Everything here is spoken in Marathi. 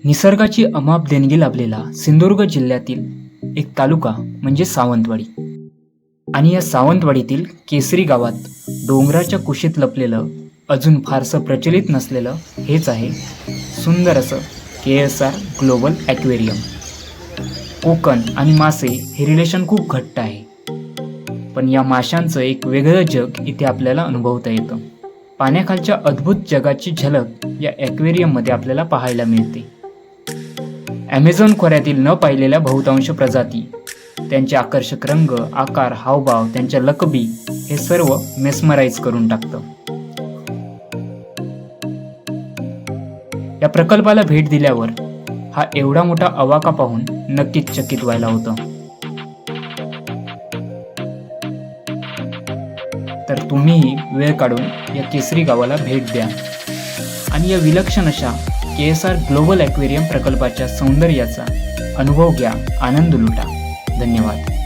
निसर्गाची अमाप देणगी लाभलेला सिंधुदुर्ग जिल्ह्यातील एक तालुका म्हणजे सावंतवाडी. आणि या सावंतवाडीतील केसरी गावात डोंगराच्या कुशीत लपलेलं अजून फारसं प्रचलित नसलेलं हेच आहे सुंदर असं KSR ग्लोबल ॲक्वेरियम. कोकण आणि मासे हे रिलेशन खूप घट्ट आहे, पण या माशांचं एक वेगळं जग इथे आपल्याला अनुभवता येतं. पाण्याखालच्या अद्भुत जगाची झलक या ॲक्वेरियममध्ये आपल्याला पाहायला मिळते. ॲमेझॉन खोऱ्यातील न पाहिलेल्या बहुतांश प्रजाती, त्यांचे आकर्षक रंग, आकार, हावभाव, त्यांच्या लकबी हे सर्व मेस्मराईज करून टाकतं. या प्रकल्पाला भेट दिल्यावर हा एवढा मोठा अवाका पाहून नक्कीच चकित व्हायला होतं. तर तुम्हीही वेळ काढून या केसरी गावाला भेट द्या आणि या विलक्षण अशा KSR ग्लोबल ॲक्वेरियम प्रकल्पाच्या सौंदर्याचा अनुभव घ्या, आनंद लुटा. धन्यवाद.